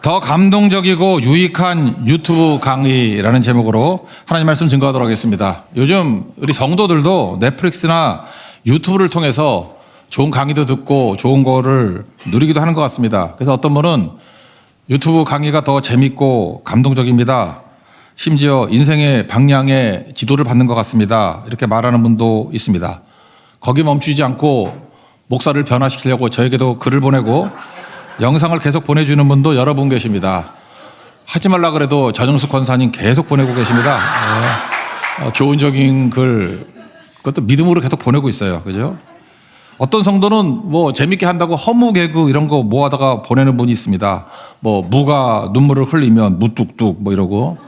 더 감동적이고 유익한 유튜브 강의라는 제목으로 하나님 말씀 증거하도록 하겠습니다. 요즘 우리 성도들도 넷플릭스나 유튜브를 통해서 좋은 강의도 듣고 좋은 거를 누리기도 하는 것 같습니다. 그래서 어떤 분은 유튜브 강의가 더 재밌고 감동적입니다. 심지어 인생의 방향의 지도를 받는 것 같습니다. 이렇게 말하는 분도 있습니다. 거기 멈추지 않고 목사를 변화시키려고 저에게도 글을 보내고 영상을 계속 보내주는 분도 여러 분 계십니다. 하지 말라 그래도 전영숙 권사님 계속 보내고 계십니다. 교훈적인 글, 그것도 믿음으로 계속 보내고 있어요. 그죠? 어떤 성도는 뭐 재밌게 한다고 허무 개그 이런 거 모아다가 보내는 분이 있습니다. 뭐 무가 눈물을 흘리면 무뚝뚝 뭐 이러고,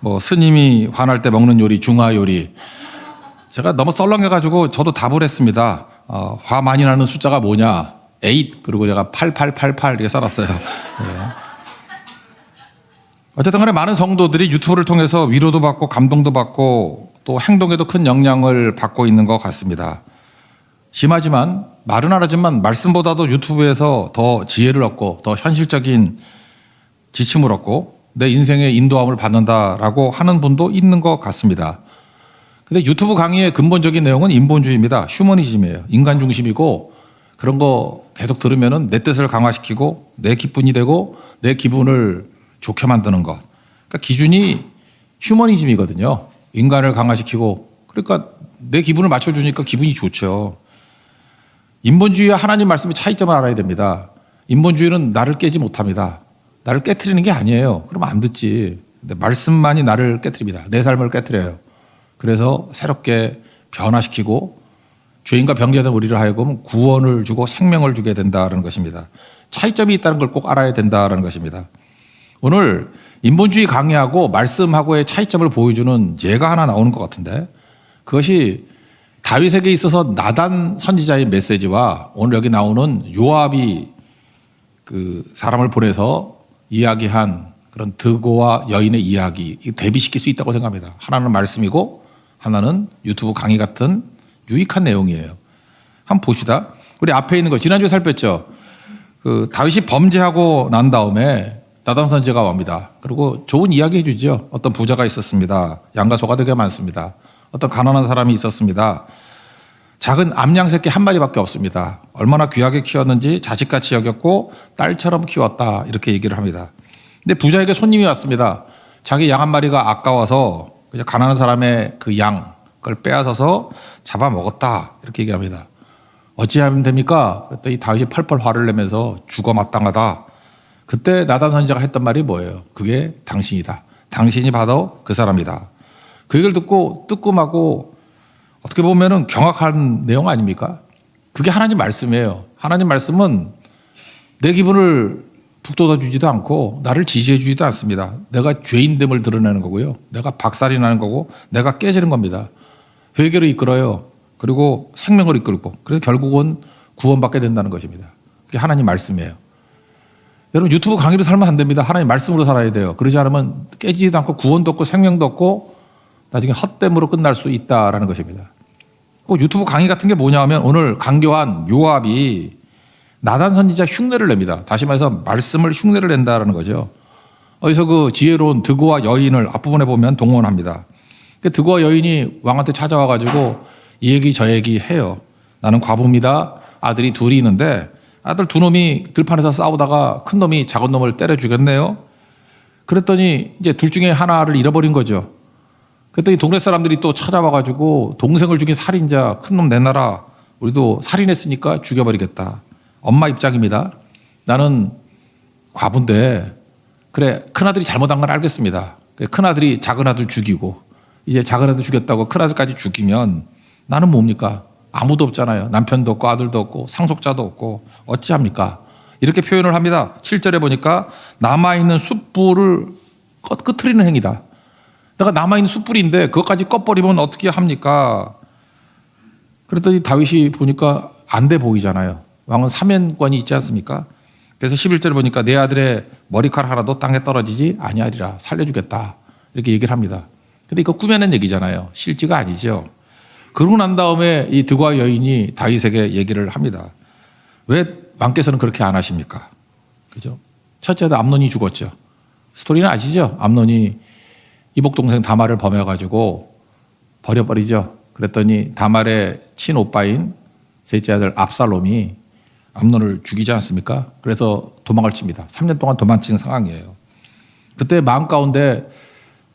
뭐 스님이 화날 때 먹는 요리 중화 요리. 제가 너무 썰렁해가지고 저도 답을 했습니다. 화 많이 나는 숫자가 뭐냐? 8. 그리고 제가 8888 이렇게 써놨어요. 네. 어쨌든 간에 많은 성도들이 유튜브를 통해서 위로도 받고 감동도 받고 또 행동에도 큰 영향을 받고 있는 것 같습니다. 심하지만 말은 안 하지만 말씀보다도 유튜브에서 더 지혜를 얻고 더 현실적인 지침을 얻고 내 인생의 인도함을 받는다라고 하는 분도 있는 것 같습니다. 근데 유튜브 강의의 근본적인 내용은 인본주의입니다. 휴머니즘이에요. 인간 중심이고 그런 거 계속 들으면은 내 뜻을 강화시키고 내 기분이 되고 내 기분을 좋게 만드는 것. 그러니까 기준이 휴머니즘이거든요. 인간을 강화시키고 그러니까 내 기분을 맞춰주니까 기분이 좋죠. 인본주의와 하나님 말씀의 차이점을 알아야 됩니다. 인본주의는 나를 깨지 못합니다. 나를 깨트리는 게 아니에요. 그러면 안 듣지. 근데 말씀만이 나를 깨트립니다. 내 삶을 깨트려요. 그래서 새롭게 변화시키고 죄인과 병자된 우리를 하여금 구원을 주고 생명을 주게 된다는 것입니다. 차이점이 있다는 걸 꼭 알아야 된다는 것입니다. 오늘 인본주의 강의하고 말씀하고의 차이점을 보여주는 예가 하나 나오는 것 같은데 그것이 다윗에게 있어서 나단 선지자의 메시지와 오늘 여기 나오는 요압이 그 사람을 보내서 이야기한 그런 드고와 여인의 이야기 대비시킬 수 있다고 생각합니다. 하나는 말씀이고 하나는 유튜브 강의 같은 유익한 내용이에요. 한번 봅시다. 우리 앞에 있는 거 지난주에 살폈죠. 그 다윗이 범죄하고 난 다음에 나단 선지자가 옵니다. 그리고 좋은 이야기 해주죠. 어떤 부자가 있었습니다. 양과 소가 되게 많습니다. 어떤 가난한 사람이 있었습니다. 작은 암양 새끼 한 마리밖에 없습니다. 얼마나 귀하게 키웠는지 자식같이 여겼고 딸처럼 키웠다 이렇게 얘기를 합니다. 근데 부자에게 손님이 왔습니다. 자기 양 한 마리가 아까워서 가난한 사람의 그 양 그걸 빼앗아서 잡아먹었다 이렇게 얘기합니다. 어찌하면 됩니까? 그랬더니 다윗이 펄펄 화를 내면서 죽어 마땅하다. 그때 나단 선지자가 했던 말이 뭐예요? 그게 당신이다. 당신이 바로 그 사람이다. 그 얘기를 듣고 뜨끔하고 어떻게 보면은 경악한 내용 아닙니까? 그게 하나님 말씀이에요. 하나님 말씀은 내 기분을 북돋아 주지도 않고 나를 지지해 주지도 않습니다. 내가 죄인됨을 드러내는 거고요. 내가 박살이 나는 거고 내가 깨지는 겁니다. 회개를 이끌어요. 그리고 생명을 이끌고 그래서 결국은 구원받게 된다는 것입니다. 그게 하나님 말씀이에요. 여러분 유튜브 강의로 살면 안 됩니다. 하나님 말씀으로 살아야 돼요. 그러지 않으면 깨지지도 않고 구원도 없고 생명도 없고 나중에 헛됨으로 끝날 수 있다라는 것입니다. 꼭 유튜브 강의 같은 게 뭐냐 하면 오늘 강교한 요압이 나단 선지자 흉내를 냅니다. 다시 말해서 말씀을 흉내를 낸다라는 거죠. 어디서 그 지혜로운 드고와 여인을 앞부분에 보면 동원합니다. 드고와 여인이 왕한테 찾아와가지고 이 얘기 저 얘기 해요. 나는 과부입니다. 아들이 둘이 있는데 아들 두 놈이 들판에서 싸우다가 큰 놈이 작은 놈을 때려 죽였네요. 그랬더니 이제 둘 중에 하나를 잃어버린 거죠. 그랬더니 동네 사람들이 또 찾아와가지고 동생을 죽인 살인자 큰 놈 내놔라. 우리도 살인했으니까 죽여버리겠다. 엄마 입장입니다. 나는 과부인데 그래 큰아들이 잘못한 건 알겠습니다. 큰아들이 작은아들 죽이고 이제 작은아들 죽였다고 큰아들까지 죽이면 나는 뭡니까? 아무도 없잖아요. 남편도 없고 아들도 없고 상속자도 없고 어찌합니까? 이렇게 표현을 합니다. 7절에 보니까 남아있는 숯불을 끄트리는 행위다. 내가 남아있는 숯불인데 그것까지 꺼버리면 어떻게 합니까? 그랬더니 다윗이 보니까 안 돼 보이잖아요. 왕은 사면권이 있지 않습니까? 그래서 11절에 보니까 내 아들의 머리카락 하나도 땅에 떨어지지 아니하리라. 살려주겠다. 이렇게 얘기를 합니다. 근데 이거 꾸며낸 얘기잖아요. 실제가 아니죠. 그러고 난 다음에 이 드고와 여인이 다윗에게 얘기를 합니다. 왜 왕께서는 그렇게 안 하십니까? 그죠? 첫째 아들 암논이 죽었죠. 스토리는 아시죠? 암논이 이복 동생 다말을 범해가지고 버려버리죠. 그랬더니 다말의 친오빠인 셋째 아들 압살롬이 암논을 죽이지 않습니까? 그래서 도망을 칩니다. 3년 동안 도망친 상황이에요. 그때 마음 가운데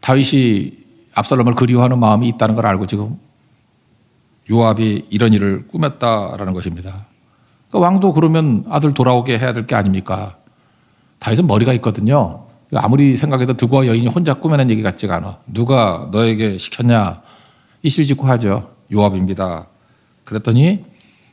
다윗이 압살롬을 그리워하는 마음이 있다는 걸 알고 지금 요압이 이런 일을 꾸몄다라는 것입니다. 그러니까 왕도 그러면 아들 돌아오게 해야 될 게 아닙니까? 다윗은 머리가 있거든요. 아무리 생각해도 득와 여인이 혼자 꾸며낸 얘기 같지가 않아. 누가 너에게 시켰냐? 이실직고 하죠. 요압입니다. 그랬더니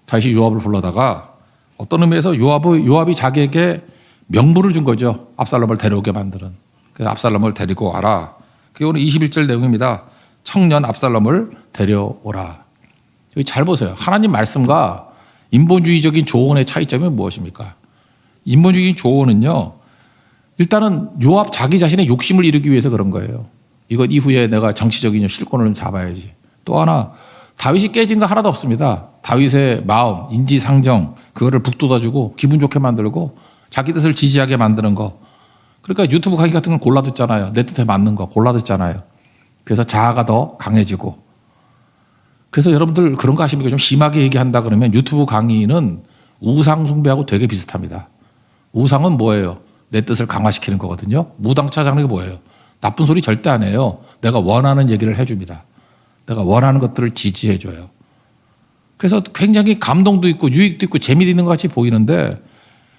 다윗이 요압을 불러다가 어떤 의미에서 요압이 자기에게 명분을 준 거죠. 압살롬을 데려오게 만드는. 그래서 압살롬을 데리고 와라. 그게 오늘 21절 내용입니다. 청년 압살롬을 데려오라. 여기 잘 보세요. 하나님 말씀과 인본주의적인 조언의 차이점이 무엇입니까? 인본주의적인 조언은요. 일단은 요압 자기 자신의 욕심을 이루기 위해서 그런 거예요. 이것 이후에 내가 정치적인 실권을 잡아야지. 또 하나 다윗이 깨진 거 하나도 없습니다. 다윗의 마음, 인지상정 그거를 북돋아주고 기분 좋게 만들고 자기 뜻을 지지하게 만드는 거. 그러니까 유튜브 강의 같은 건 골라 듣잖아요. 내 뜻에 맞는 거 골라 듣잖아요. 그래서 자아가 더 강해지고. 그래서 여러분들 그런 거 아십니까? 좀 심하게 얘기한다 그러면 유튜브 강의는 우상 숭배하고 되게 비슷합니다. 우상은 뭐예요? 내 뜻을 강화시키는 거거든요. 무당차장이 뭐예요? 나쁜 소리 절대 안 해요. 내가 원하는 얘기를 해줍니다. 내가 원하는 것들을 지지해줘요. 그래서 굉장히 감동도 있고 유익도 있고 재미도 있는 것 같이 보이는데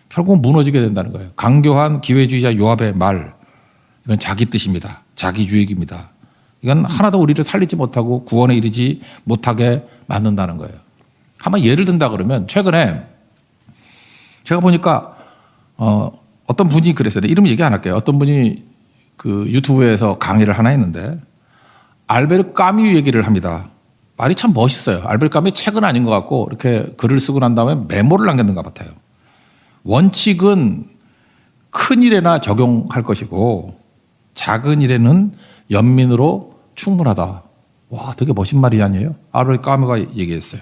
결국은 무너지게 된다는 거예요. 강교한 기회주의자 요압의 말, 이건 자기 뜻입니다. 자기 유익입니다. 이건 하나도 우리를 살리지 못하고 구원에 이르지 못하게 만든다는 거예요. 한번 예를 든다 그러면 최근에 제가 보니까 어떤 분이 그랬어요. 이름 얘기 안 할게요. 어떤 분이 그 유튜브에서 강의를 하나 했는데 알베르 까뮈 얘기를 합니다. 말이 참 멋있어요. 알베르 까뮈 책은 아닌 것 같고 이렇게 글을 쓰고 난 다음에 메모를 남겼는 것 같아요. 원칙은 큰 일에나 적용할 것이고 작은 일에는 연민으로 충분하다. 와, 되게 멋진 말이 아니에요? 알베르 까뮈가 얘기했어요.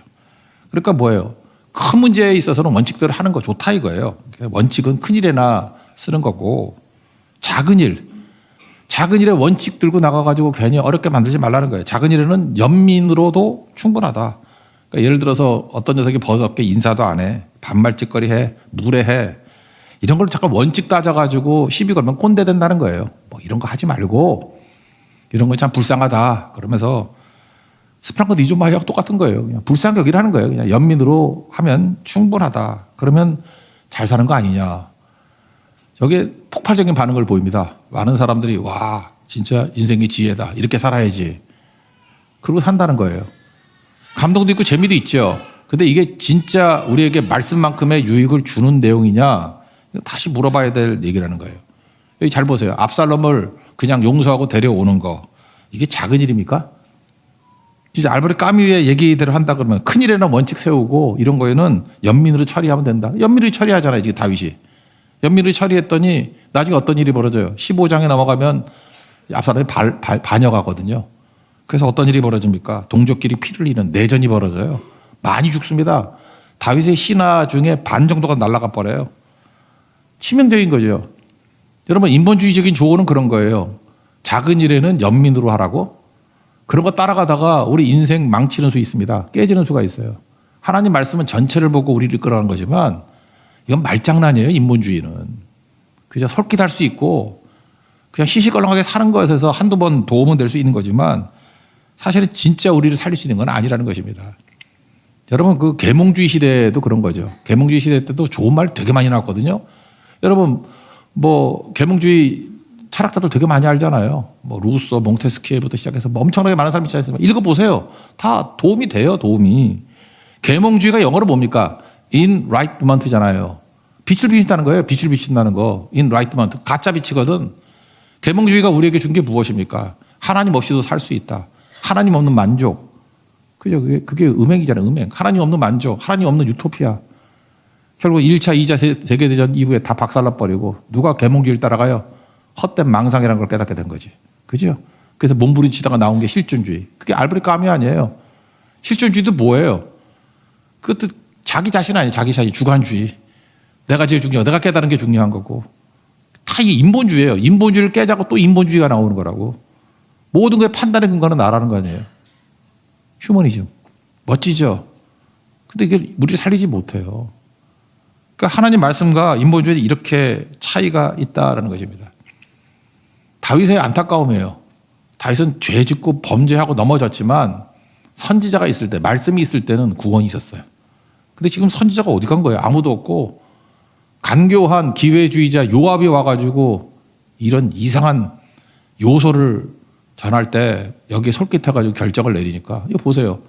그러니까 뭐예요? 큰 문제에 있어서는 원칙대로 하는 거 좋다 이거예요. 원칙은 큰 일에나 쓰는 거고 작은 일에 원칙 들고 나가가지고 괜히 어렵게 만들지 말라는 거예요. 작은 일에는 연민으로도 충분하다. 그러니까 예를 들어서 어떤 녀석이 버릇없게 인사도 안 해. 반말짓거리 해. 무례해. 이런 걸 잠깐 원칙 따져가지고 시비 걸면 꼰대 된다는 거예요. 뭐 이런 거 하지 말고 이런 거 참 불쌍하다. 그러면서 스프랑크 니조마이하고 똑같은 거예요. 그냥 불쌍하게 여기라는 거예요. 그냥 연민으로 하면 충분하다. 그러면 잘 사는 거 아니냐. 저게 폭발적인 반응을 보입니다. 많은 사람들이 와 진짜 인생의 지혜다. 이렇게 살아야지. 그러고 산다는 거예요. 감동도 있고 재미도 있죠. 근데 이게 진짜 우리에게 말씀만큼의 유익을 주는 내용이냐 다시 물어봐야 될 얘기라는 거예요. 여기 잘 보세요. 압살롬을 그냥 용서하고 데려오는 거 이게 작은 일입니까? 진짜 알베르 까뮈의 얘기대로 한다 그러면 큰일에는 원칙 세우고 이런 거에는 연민으로 처리하면 된다. 연민으로 처리하잖아요. 지금 다윗이. 연민으로 처리했더니 나중에 어떤 일이 벌어져요. 15장에 넘어가면 압살롬이 반역하거든요. 그래서 어떤 일이 벌어집니까? 동족끼리 피를 흘리는 내전이 벌어져요. 많이 죽습니다. 다윗의 신하 중에 반 정도가 날아가 버려요. 치명적인 거죠. 여러분 인본주의적인 조언은 그런 거예요. 작은 일에는 연민으로 하라고. 그런 거 따라가다가 우리 인생 망치는 수 있습니다. 깨지는 수가 있어요. 하나님 말씀은 전체를 보고 우리를 이끌어가는 거지만 이건 말장난이에요. 인본주의는. 그저 솔깃할 수 있고 그냥 시시껄렁하게 사는 것에서 한두 번 도움은 될 수 있는 거지만 사실은 진짜 우리를 살릴 수 있는 건 아니라는 것입니다. 여러분 그 계몽주의 시대도 그런 거죠. 계몽주의 시대 때도 좋은 말 되게 많이 나왔거든요. 여러분 뭐 계몽주의 철학자들 되게 많이 알잖아요. 뭐 루소, 몽테스키에부터 시작해서 뭐 엄청나게 많은 사람이 있잖아요. 읽어보세요. 다 도움이 돼요. 도움이. 계몽주의가 영어로 뭡니까? enlightenment잖아요. 빛을 비춘다는 거예요. 빛을 비춘다는 거. enlightenment. 가짜 빛이거든. 계몽주의가 우리에게 준 게 무엇입니까? 하나님 없이도 살 수 있다. 하나님 없는 만족. 그죠? 그게 음행이잖아요. 음행. 하나님 없는 만족. 하나님 없는 유토피아. 결국 1차, 2차 세계대전 이후에 다 박살나버리고 누가 계몽주의를 따라가요? 헛된 망상이라는 걸 깨닫게 된 거지. 그죠? 그래서 몸부림치다가 나온 게 실존주의. 그게 알베르 까뮈 아니에요. 실존주의도 뭐예요? 그것도 자기 자신 아니에요. 자기 자신. 주관주의. 내가 제일 중요하고 내가 깨달은 게 중요한 거고. 다 이 인본주의예요. 인본주의를 깨자고 또 인본주의가 나오는 거라고. 모든 거에 판단의 근거는 나라는 거 아니에요. 휴머니즘. 멋지죠? 근데 이게 우리를 살리지 못해요. 그러니까 하나님 말씀과 인본주의는 이렇게 차이가 있다라는 것입니다. 다윗의 안타까움이에요. 다윗은 죄 짓고 범죄하고 넘어졌지만 선지자가 있을 때, 말씀이 있을 때는 구원이 있었어요. 근데 지금 선지자가 어디 간 거예요? 아무도 없고 간교한 기회주의자 요압이 와가지고 이런 이상한 요소를 전할 때 여기에 솔깃해가지고 결정을 내리니까 이거 보세요.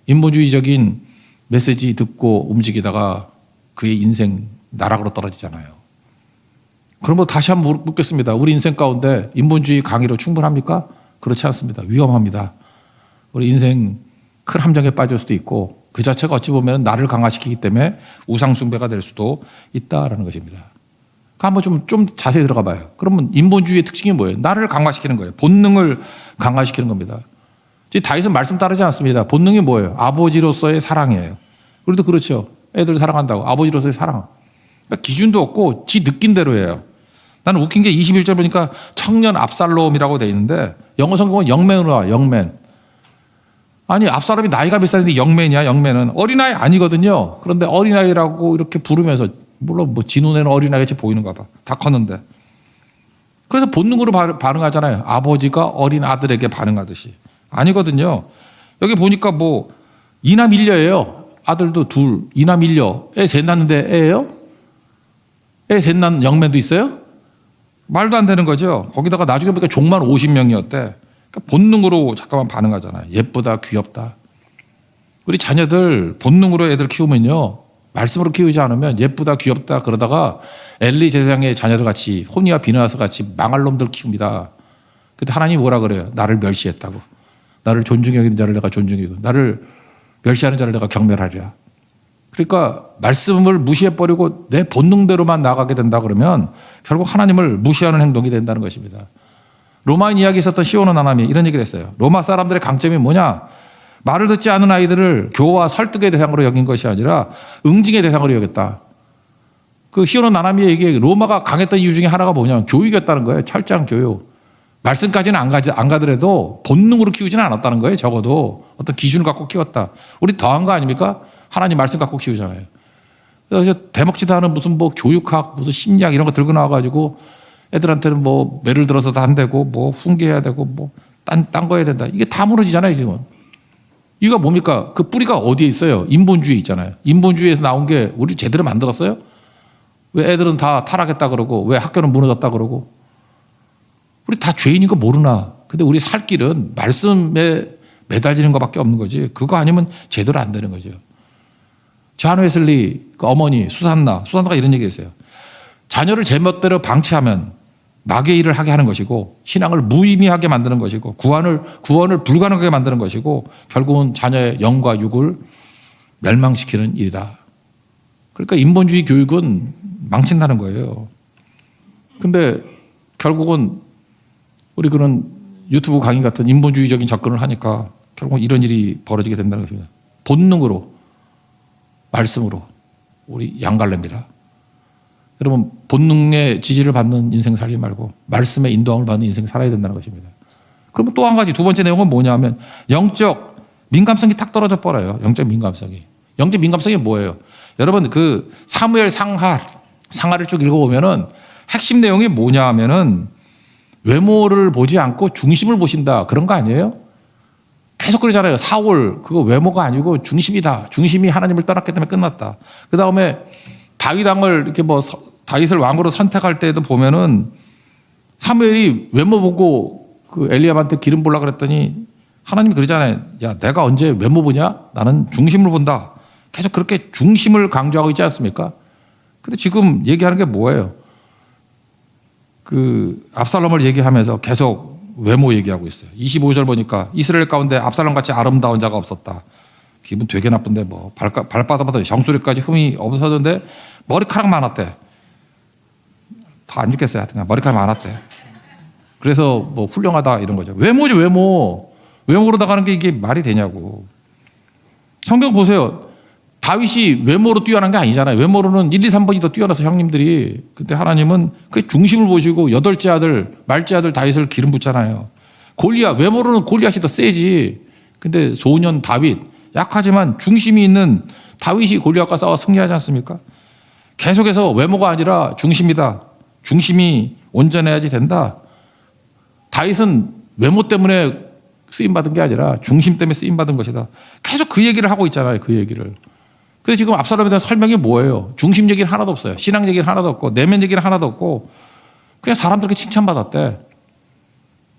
인본주의적인 메시지 듣고 움직이다가 그의 인생 나락으로 떨어지잖아요. 그럼 뭐 다시 한번 묻겠습니다. 우리 인생 가운데 인본주의 강의로 충분합니까? 그렇지 않습니다. 위험합니다. 우리 인생 큰 함정에 빠질 수도 있고 그 자체가 어찌 보면 나를 강화시키기 때문에 우상숭배가 될 수도 있다라는 것입니다. 한번 좀 자세히 들어가 봐요. 그러면 인본주의의 특징이 뭐예요? 나를 강화시키는 거예요. 본능을 강화시키는 겁니다. 다윗은 말씀 따르지 않습니다. 본능이 뭐예요? 아버지로서의 사랑이에요. 우리도 그렇죠. 애들 사랑한다고. 아버지로서의 사랑. 그러니까 기준도 없고 지 느낀 대로 해요. 나는 웃긴 게 21절 보니까 청년 압살롬이라고 돼 있는데 영어 성경은 영맨으로 나와. 영맨. 아니 압살롬이 나이가 몇 살인데 영맨이야. 영맨은 어린아이 아니거든요. 그런데 어린아이라고 이렇게 부르면서 물론 뭐 진훈에는 어린아이같이 보이는가 봐. 다 컸는데. 그래서 본능으로 반응하잖아요. 아버지가 어린 아들에게 반응하듯이. 아니거든요. 여기 보니까 뭐 이남 일녀예요. 아들도 둘, 이남 일녀. 애 셋 낳는데 애예요? 애 셋 낳는 영맨도 있어요? 말도 안 되는 거죠. 거기다가 나중에 보니까 종만 50명이었대. 그러니까 본능으로 잠깐만 반응하잖아요. 예쁘다, 귀엽다. 우리 자녀들 본능으로 애들 키우면요. 말씀으로 키우지 않으면 예쁘다, 귀엽다 그러다가 엘리 제사장의 자녀들 같이 호니와 비느하스 같이 망할 놈들 키웁니다. 근데 하나님이 뭐라 그래요? 나를 멸시했다고. 나를 존중히 여기는 자를 내가 존중이고 나를 멸시하는 자를 내가 경멸하리라. 그러니까 말씀을 무시해버리고 내 본능대로만 나가게 된다 그러면 결국 하나님을 무시하는 행동이 된다는 것입니다. 로마인 이야기에 있었던 시오는 하나님이 이런 얘기를 했어요. 로마 사람들의 강점이 뭐냐? 말을 듣지 않은 아이들을 교화 설득의 대상으로 여긴 것이 아니라 응징의 대상으로 여겼다. 그 시오는 나나미의 얘기에 로마가 강했던 이유 중에 하나가 뭐냐면 교육이었다는 거예요. 철저한 교육. 말씀까지는 안 가더라도 본능으로 키우지는 않았다는 거예요. 적어도 어떤 기준을 갖고 키웠다. 우리 더한 거 아닙니까? 하나님 말씀 갖고 키우잖아요. 그래서 대먹지도 않은 무슨 뭐 교육학, 무슨 심리학 이런 거 들고 나와가지고 애들한테는 뭐 매를 들어서 다 안 되고 뭐 훈계해야 되고 뭐 딴 거 해야 된다. 이게 다 무너지잖아요. 이게 이유가 뭡니까? 그 뿌리가 어디에 있어요? 인본주의 있잖아요. 인본주의에서 나온 게 우리 제대로 만들었어요? 왜 애들은 다 타락했다 그러고 왜 학교는 무너졌다 그러고 우리 다 죄인인 거 모르나? 근데 우리 살 길은 말씀에 매달리는 것밖에 없는 거지. 그거 아니면 제대로 안 되는 거죠. 존 웨슬리 그 어머니 수산나가 이런 얘기 했어요. 자녀를 제멋대로 방치하면 마귀의 일을 하게 하는 것이고 신앙을 무의미하게 만드는 것이고 구원을 불가능하게 만드는 것이고 결국은 자녀의 영과 육을 멸망시키는 일이다. 그러니까 인본주의 교육은 망친다는 거예요. 근데 결국은 우리 그런 유튜브 강의 같은 인본주의적인 접근을 하니까 결국은 이런 일이 벌어지게 된다는 것입니다. 본능으로 말씀으로 우리 양갈래입니다. 여러분 본능의 지지를 받는 인생 살지 말고 말씀의 인도함을 받는 인생 살아야 된다는 것입니다. 그러면 또 한 가지 두 번째 내용은 뭐냐면 영적 민감성이 탁 떨어져 버려요. 영적 민감성이. 영적 민감성이 뭐예요? 여러분 그 사무엘 상하를 쭉 읽어보면은 핵심 내용이 뭐냐 하면은 외모를 보지 않고 중심을 보신다 그런 거 아니에요? 계속 그러잖아요. 사울 그거 외모가 아니고 중심이다. 중심이 하나님을 떠났기 때문에 끝났다. 그 다음에 다윗 왕을 이렇게 뭐 다윗을 왕으로 선택할 때도 보면은 사무엘이 외모 보고 그 엘리압한테 기름 부으려고 그랬더니 하나님이 그러잖아요. 야 내가 언제 외모 보냐? 나는 중심을 본다. 계속 그렇게 중심을 강조하고 있지 않습니까? 근데 지금 얘기하는 게 뭐예요? 그 압살롬을 얘기하면서 계속 외모 얘기하고 있어요. 25절 보니까 이스라엘 가운데 압살롬같이 아름다운 자가 없었다. 기분 되게 나쁜데 뭐 발바닥마다 정수리까지 흠이 없어졌는데 머리카락 많았대. 다 안 죽겠어요. 하여튼 머리카락 많았대. 그래서 뭐 훌륭하다 이런 거죠. 외모지 외모. 외모로 나가는 게 이게 말이 되냐고. 성경 보세요. 다윗이 외모로 뛰어난 게 아니잖아요. 외모로는 1, 2, 3번이 더 뛰어나서 형님들이. 근데 하나님은 그 중심을 보시고 여덟째 아들, 말째 아들 다윗을 기름 붓잖아요. 골리앗, 외모로는 골리앗이 더 세지. 근데 소년 다윗, 약하지만 중심이 있는 다윗이 골리앗과 싸워 승리하지 않습니까? 계속해서 외모가 아니라 중심이다. 중심이 온전해야지 된다. 다윗은 외모 때문에 쓰임받은 게 아니라 중심 때문에 쓰임받은 것이다. 계속 그 얘기를 하고 있잖아요. 그 얘기를. 근데 지금 압살롬에 대한 설명이 뭐예요? 중심 얘기는 하나도 없어요. 신앙 얘기는 하나도 없고 내면 얘기는 하나도 없고 그냥 사람들에게 칭찬받았대.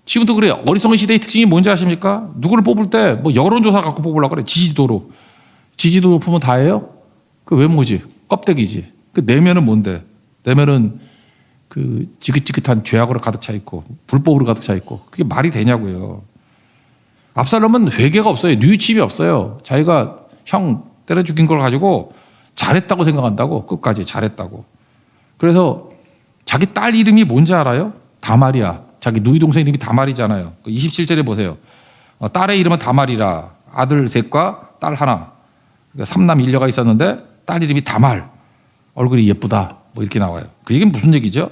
지금도 그래요. 어리석은 시대의 특징이 뭔지 아십니까? 누구를 뽑을 때 뭐 여론조사 갖고 뽑으려고 그래. 지지도로. 지지도 높으면 다예요? 그 외모지. 껍데기지. 그 내면은 뭔데? 내면은 그 지긋지긋한 죄악으로 가득 차 있고 불법으로 가득 차 있고 그게 말이 되냐고요. 압살롬은 회개가 없어요. 뉘우침이 없어요. 자기가 형 때려 죽인 걸 가지고 잘했다고 생각한다고. 끝까지 잘했다고. 그래서 자기 딸 이름이 뭔지 알아요? 다말이야. 자기 누이 동생 이름이 다말이잖아요. 27절에 보세요. 딸의 이름은 다말이라. 아들 셋과 딸 하나. 그러니까 3남 1녀가 있었는데 딸 이름이 다말. 얼굴이 예쁘다. 뭐 이렇게 나와요. 그 얘기는 무슨 얘기죠?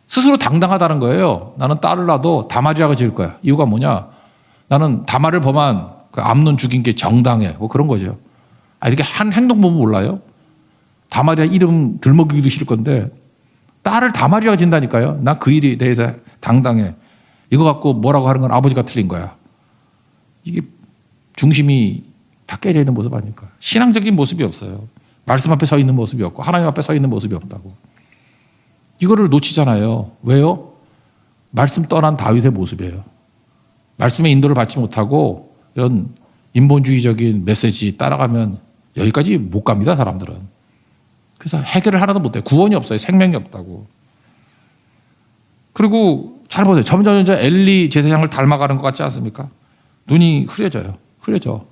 스스로 당당하다는 거예요. 나는 딸을 낳아도 다말이라고 지을 거야. 이유가 뭐냐? 나는 다말을 범한 그 암논 죽인 게 정당해. 뭐 그런 거죠. 이렇게 한 행동 보면 몰라요? 다말이야 이름 들먹이기도 싫을 건데 딸을 다말이라고 진다니까요. 난 그 일에 대해서 당당해. 이거 갖고 뭐라고 하는 건 아버지가 틀린 거야. 이게 중심이 다 깨져 있는 모습 아닙니까? 신앙적인 모습이 없어요. 말씀 앞에 서 있는 모습이 없고 하나님 앞에 서 있는 모습이 없다고. 이거를 놓치잖아요. 왜요? 말씀 떠난 다윗의 모습이에요. 말씀의 인도를 받지 못하고 이런 인본주의적인 메시지 따라가면 여기까지 못 갑니다. 사람들은. 그래서 해결을 하나도 못해요. 구원이 없어요. 생명이 없다고. 그리고 잘 보세요. 점점 엘리 제사장을 닮아가는 것 같지 않습니까? 눈이 흐려져요. 흐려져.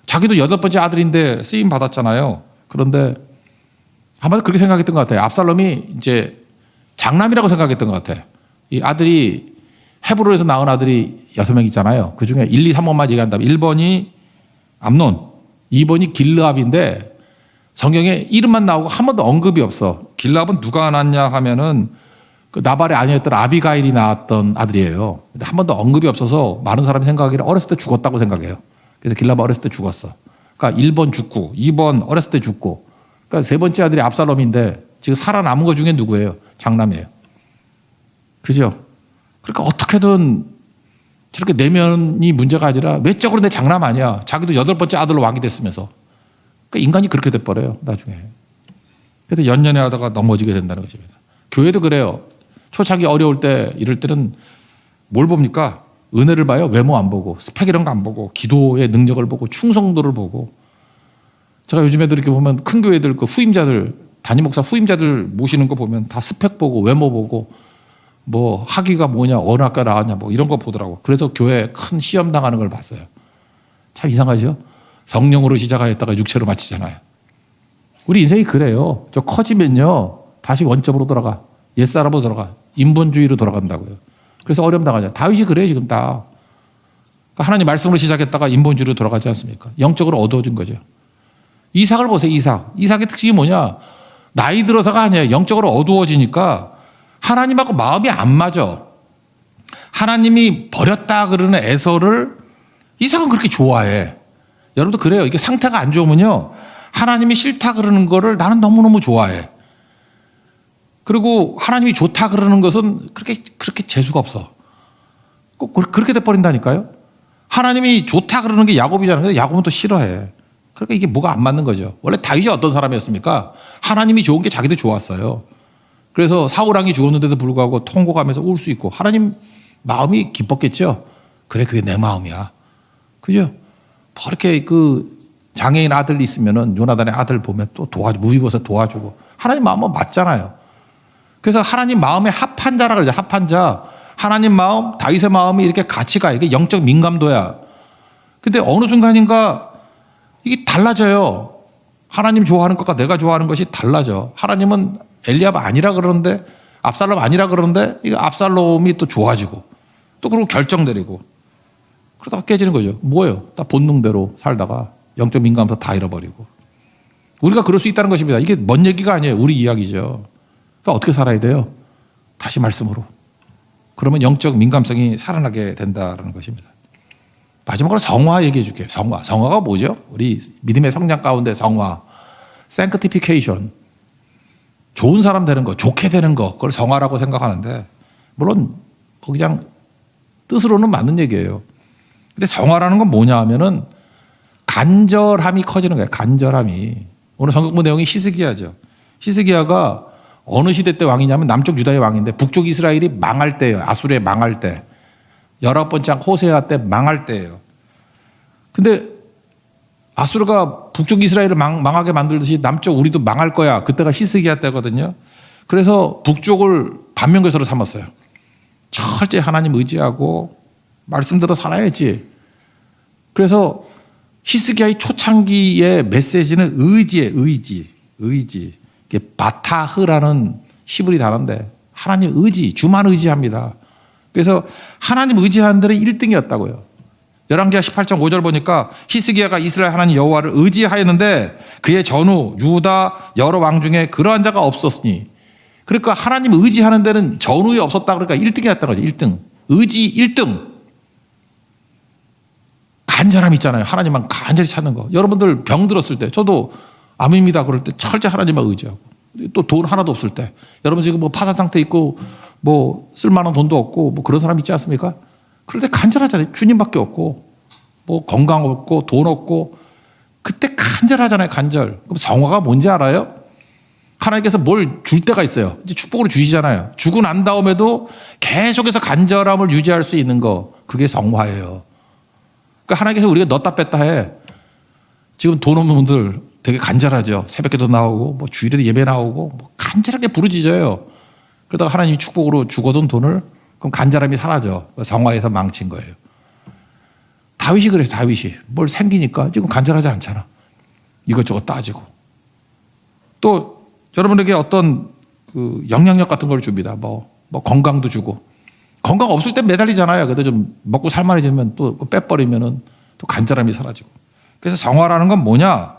자기도 8번째 아들인데 쓰임 받았잖아요. 그런데 아마도 그렇게 생각했던 것 같아요. 압살롬이 이제 장남이라고 생각했던 것 같아요. 이 아들이 헤브론에서 낳은 아들이 6명 있잖아요. 그 중에 1, 2, 3번만 얘기한다면 1번이 암논, 2번이 길르압인데 성경에 이름만 나오고 한 번도 언급이 없어. 길르압은 누가 낳았냐 하면은 그 나발의 아내였던 아비가일이 낳았던 아들이에요. 근데 한 번도 언급이 없어서 많은 사람이 생각하기를 어렸을 때 죽었다고 생각해요. 그래서 길르압은 어렸을 때 죽었어. 그러니까 1번 죽고 2번 어렸을 때 죽고 그러니까 3번째 아들이 압살롬인데 지금 살아남은 것 중에 누구예요? 장남이에요. 그죠? 그러니까 어떻게든 저렇게 내면이 문제가 아니라 외적으로 내 장남 아니야. 자기도 8번째 아들로 왕이 됐으면서. 그러니까 인간이 그렇게 돼버려요. 나중에. 그래서 연연해 하다가 넘어지게 된다는 것입니다. 교회도 그래요. 초창기 어려울 때 이럴 때는 뭘 봅니까? 은혜를 봐요. 외모 안 보고 스펙 이런 거 안 보고 기도의 능력을 보고 충성도를 보고. 제가 요즘에도 이렇게 보면 큰 교회들 그 후임자들 담임 목사 후임자들 모시는 거 보면 다 스펙 보고 외모 보고 뭐 학위가 뭐냐 어느 학교 나왔냐 뭐 이런 거 보더라고. 그래서 교회에 큰 시험 당하는 걸 봤어요. 참 이상하죠? 성령으로 시작하였다가 육체로 마치잖아요. 우리 인생이 그래요. 저 커지면요 다시 원점으로 돌아가. 옛사람으로 돌아가. 인본주의로 돌아간다고요. 그래서 어려움 당하죠. 다윗이 그래요 지금 다. 그러니까 하나님 말씀으로 시작했다가 인본주의로 돌아가지 않습니까? 영적으로 어두워진 거죠. 이삭을 보세요. 이삭의 특징이 뭐냐? 나이 들어서가 아니에요. 영적으로 어두워지니까 하나님하고 마음이 안 맞아. 하나님이 버렸다 그러는 에서를 이삭은 그렇게 좋아해. 여러분도 그래요. 이게 상태가 안 좋으면요. 하나님이 싫다 그러는 거를 나는 너무너무 좋아해. 그리고 하나님이 좋다 그러는 것은 그렇게 재수가 없어. 꼭 그렇게 돼버린다니까요. 하나님이 좋다 그러는 게 야곱이잖아요. 근데 야곱은 또 싫어해. 그러니까 이게 뭐가 안 맞는 거죠. 원래 다윗이 어떤 사람이었습니까? 하나님이 좋은 게 자기도 좋았어요. 그래서 사울왕이 죽었는데도 불구하고 통곡하면서 울 수 있고 하나님 마음이 기뻤겠죠. 그래 그게 내 마음이야. 그죠? 뭐 이렇게 그 장애인 아들 있으면은 요나단의 아들 보면 또 무비보서 도와주고 하나님 마음은 맞잖아요. 그래서 하나님 마음에 합한 자라 그러죠. 합한 자. 하나님 마음, 다윗의 마음이 이렇게 같이 가. 이게 영적 민감도야. 근데 어느 순간인가 이게 달라져요. 하나님 좋아하는 것과 내가 좋아하는 것이 달라져. 하나님은 엘리압 아니라 그러는데 압살롬 아니라 그러는데 이거 압살롬이 또 좋아지고 또 그리고 결정 내리고 그러다가 깨지는 거죠. 뭐예요? 다 본능대로 살다가 영적 민감도 다 잃어버리고 우리가 그럴 수 있다는 것입니다. 이게 먼 얘기가 아니에요. 우리 이야기죠. 그러니까 어떻게 살아야 돼요? 다시 말씀으로. 그러면 영적 민감성이 살아나게 된다는 것입니다. 마지막으로 성화 얘기해 줄게요. 성화. 성화가 뭐죠? 우리 믿음의 성장 가운데 성화. sanctification. 좋은 사람 되는 거, 좋게 되는 거, 그걸 성화라고 생각하는데, 물론 뭐 그냥 뜻으로는 맞는 얘기예요. 근데 성화라는 건 뭐냐 하면은 간절함이 커지는 거예요. 간절함이. 오늘 성경부 내용이 히스기야죠. 히스기야가 어느 시대 때 왕이냐면 남쪽 유다의 왕인데 북쪽 이스라엘이 망할 때예요. 아수르에 망할 때. 19번째 왕 호세아 때 망할 때예요. 근데 아수르가 북쪽 이스라엘을 망하게 만들듯이 남쪽 우리도 망할 거야. 그때가 히스기야 때거든요. 그래서 북쪽을 반면교사로 삼았어요. 철저히 하나님 의지하고 말씀대로 살아야지. 그래서 히스기야의 초창기의 메시지는 의지예요. 의지. 이게 바타흐라는 히브리 단어인데 하나님 의지, 주만 의지합니다. 그래서 하나님 의지하는 데는 1등이었다고요. 열왕기하 18장 5절 보니까 히스기야가 이스라엘 하나님 여호와를 의지하였는데 그의 전후 유다 여러 왕 중에 그러한 자가 없었으니, 그러니까 하나님 의지하는 데는 전후에 없었다. 그러니까 1등이었다는 거죠. 1등. 의지 1등. 간절함 있잖아요. 하나님만 간절히 찾는 거. 여러분들 병 들었을 때, 저도 암입니다 그럴 때 철저히 하나님만 의지하고, 또 돈 하나도 없을 때, 여러분 지금 뭐 파산 상태 있고 뭐 쓸만한 돈도 없고 뭐 그런 사람 있지 않습니까? 그럴 때 간절하잖아요. 주님밖에 없고 뭐 건강 없고 돈 없고, 그때 간절하잖아요. 간절. 그럼 성화가 뭔지 알아요? 하나님께서 뭘 줄 때가 있어요. 이제 축복으로 주시잖아요. 주고 난 다음에도 계속해서 간절함을 유지할 수 있는 거, 그게 성화예요. 그러니까 하나님께서 우리가 넣었다 뺐다 해. 지금 돈 없는 분들 되게 간절하죠. 새벽에도 나오고 뭐 주일에도 예배 나오고 뭐 간절하게 부르짖어요. 그러다가 하나님이 축복으로 주거든 돈을, 그럼 간절함이 사라져. 성화에서 망친 거예요. 다윗이 그래요. 다윗이 뭘 생기니까 지금 간절하지 않잖아. 이것저것 따지고. 또 여러분에게 어떤 그 영향력 같은 걸 줍니다. 뭐 건강도 주고. 건강 없을 때 매달리잖아요. 그래도 좀 먹고 살만해지면 또 빼버리면은 또 간절함이 사라지고. 그래서 성화라는 건 뭐냐?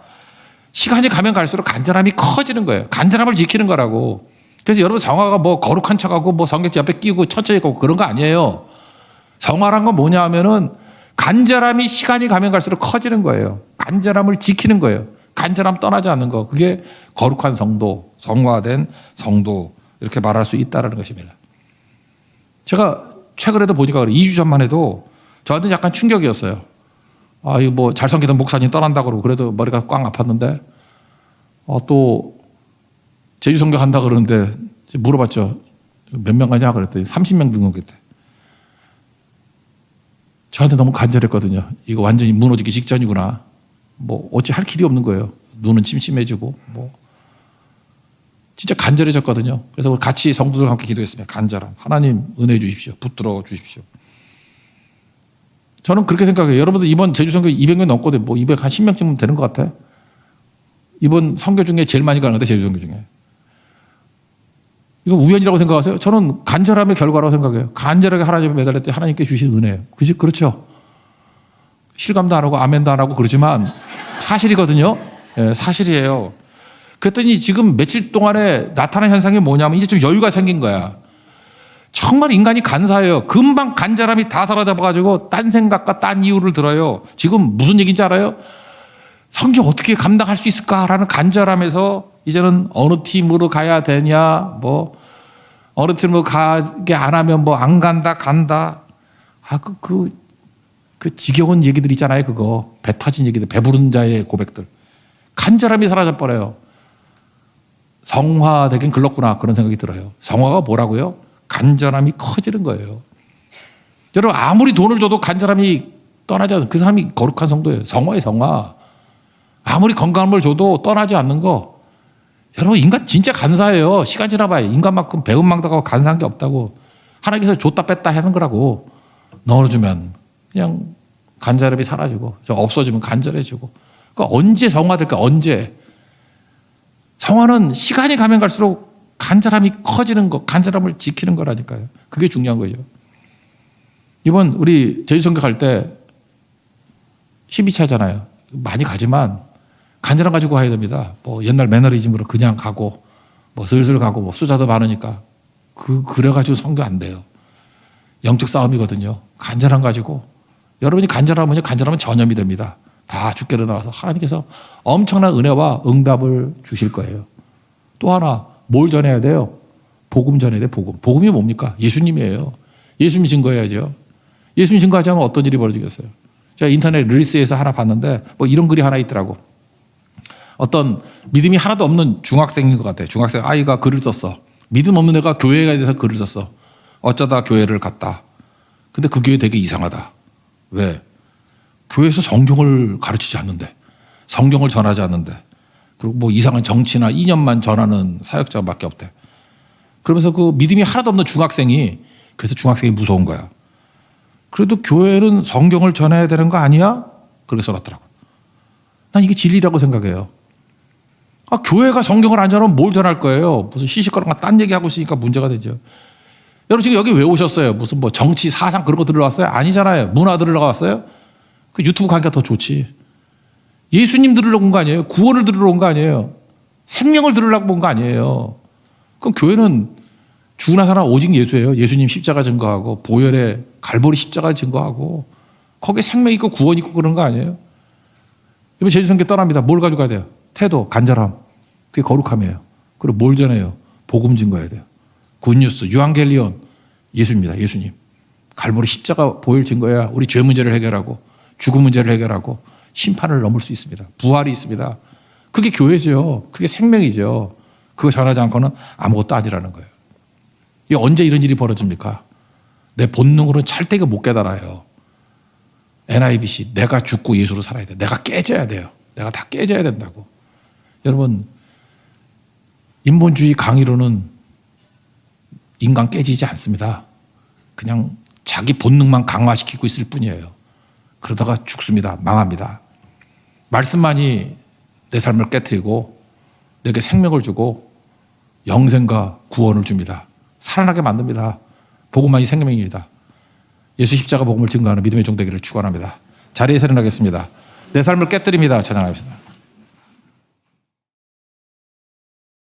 시간이 가면 갈수록 간절함이 커지는 거예요. 간절함을 지키는 거라고. 그래서 여러분 성화가 뭐 거룩한 척하고 뭐 성경지 옆에 끼고 천천히 가고 그런 거 아니에요. 성화란 건 뭐냐 하면은 간절함이 시간이 가면 갈수록 커지는 거예요. 간절함을 지키는 거예요. 간절함 떠나지 않는 거. 그게 거룩한 성도, 성화된 성도, 이렇게 말할 수 있다는 것입니다. 제가 최근에도 보니까 2주 전만 해도 저한테 약간 충격이었어요. 아, 이거 뭐 잘 섬기던 목사님 떠난다 그러고 그래도 머리가 꽉 아팠는데, 또 제주 선교 한다 그러는데 물어봤죠. 몇 명 가냐 그랬더니 30명 등록했대. 저한테 너무 간절했거든요. 이거 완전히 무너지기 직전이구나. 뭐 어찌 할 길이 없는 거예요. 눈은 침침해지고 뭐 진짜 간절해졌거든요. 그래서 같이 성도들과 함께 기도했습니다. 간절함. 하나님 은혜 주십시오. 붙들어 주십시오. 저는 그렇게 생각해요. 여러분들 이번 제주 선교 200명 넘거든요. 뭐 210명쯤 되는 것 같아. 이번 선교 중에 제일 많이 가는 것 같아요. 제주 선교 중에. 이거 우연이라고 생각하세요? 저는 간절함의 결과라고 생각해요. 간절하게 하나님에 매달렸더니 하나님께 주신 은혜예요. 그렇죠? 실감도 안 하고 아멘도 안 하고 그러지만 사실이거든요. 네, 사실이에요. 그랬더니 지금 며칠 동안에 나타난 현상이 뭐냐면 이제 좀 여유가 생긴 거야. 정말 인간이 간사해요. 금방 간절함이 다 사라져가지고 딴 생각과 딴 이유를 들어요. 지금 무슨 얘기인지 알아요? 성경 어떻게 감당할 수 있을까라는 간절함에서 이제는 어느 팀으로 가야 되냐, 뭐 어느 팀으로 가게 안 하면 뭐 안 간다. 그 지겨운 얘기들 있잖아요. 그거 배 터진 얘기들, 배부른 자의 고백들. 간절함이 사라져 버려요. 성화되긴 글렀구나 그런 생각이 들어요. 성화가 뭐라고요? 간절함이 커지는 거예요. 여러분 아무리 돈을 줘도 간절함이 떠나지 않는, 그 사람이 거룩한 성도예요. 성화예요. 성화. 아무리 건강한 걸 줘도 떠나지 않는 거. 여러분 인간 진짜 간사해요. 시간 지나봐요. 인간만큼 배은망덕하고 간사한 게 없다고. 하나님께서 줬다 뺐다 하는 거라고. 넣어주면 그냥 간절함이 사라지고 없어지면 간절해지고. 그러니까 언제 성화될까? 언제? 성화는 시간이 가면 갈수록 간절함이 커지는 거, 간절함을 지키는 거라니까요. 그게 중요한 거죠. 이번 우리 제주 선교 갈 때 12차잖아요. 많이 가지만 간절함 가지고 가야 됩니다. 뭐 옛날 매너리즘으로 그냥 가고 뭐 슬슬 가고 뭐 숫자도 많으니까 그래가지고 성교 안 돼요. 영적 싸움이거든요. 간절함 가지고 여러분이 간절하면 전염이 됩니다. 다 죽게 일어나서 하나님께서 엄청난 은혜와 응답을 주실 거예요. 또 하나 뭘 전해야 돼요? 복음 전해야 돼요. 복음이 뭡니까? 예수님이에요. 예수님 증거해야죠. 예수님 증거하지 않으면 어떤 일이 벌어지겠어요? 제가 인터넷 릴스에서 하나 봤는데 뭐 이런 글이 하나 있더라고. 어떤 믿음이 하나도 없는 중학생인 것 같아요. 중학생 아이가 글을 썼어. 믿음 없는 애가 교회에 대해서 글을 썼어. 어쩌다 교회를 갔다. 근데 그 교회 되게 이상하다. 왜? 교회에서 성경을 가르치지 않는데, 성경을 전하지 않는데, 그리고 뭐 이상한 정치나 이념만 전하는 사역자밖에 없대. 그러면서 그 믿음이 하나도 없는 중학생이, 그래서 중학생이 무서운 거야. 그래도 교회는 성경을 전해야 되는 거 아니야? 그렇게 써놨더라고. 난 이게 진리라고 생각해요. 교회가 성경을 안 전하면 뭘 전할 거예요? 무슨 시시거렁한 딴 얘기하고 있으니까 문제가 되죠. 여러분 지금 여기 왜 오셨어요? 무슨 뭐 정치, 사상 그런 거 들으러 왔어요? 아니잖아요. 문화 들으러 왔어요? 그 유튜브 가니까 더 좋지. 예수님 들으러 온 거 아니에요? 구원을 들으러 온 거 아니에요? 생명을 들으려고 온 거 아니에요? 그럼 교회는 죽으나 사나 오직 예수예요. 예수님 십자가 증거하고 보혈의 갈보리 십자가 증거하고 거기에 생명 있고 구원 있고 그런 거 아니에요? 이번 제주선교 떠납니다. 뭘 가지고 가야 돼요? 태도, 간절함. 그게 거룩함이에요. 그리고 뭘 전해요? 복음 증거해야 돼요. 굿뉴스, 유앙겔리온. 예수입니다. 예수님. 갈보리 십자가 보혈 증거해야 우리 죄 문제를 해결하고 죽음 문제를 해결하고 심판을 넘을 수 있습니다. 부활이 있습니다. 그게 교회죠. 그게 생명이죠. 그거 전하지 않고는 아무것도 아니라는 거예요. 이게 언제 이런 일이 벌어집니까? 내 본능으로는 절대 못 깨달아요. NIBC, 내가 죽고 예수로 살아야 돼. 내가 깨져야 돼요. 내가 다 깨져야 된다고. 여러분, 인본주의 강의로는 인간 깨지지 않습니다. 그냥 자기 본능만 강화시키고 있을 뿐이에요. 그러다가 죽습니다. 망합니다. 말씀만이 내 삶을 깨트리고 내게 생명을 주고 영생과 구원을 줍니다. 살아나게 만듭니다. 복음만이 생명입니다. 예수 십자가 복음을 증거하는 믿음의 종 되기를 축원합니다. 자리에서 일어나겠습니다. 내 삶을 깨트립니다. 찬양하겠습니다.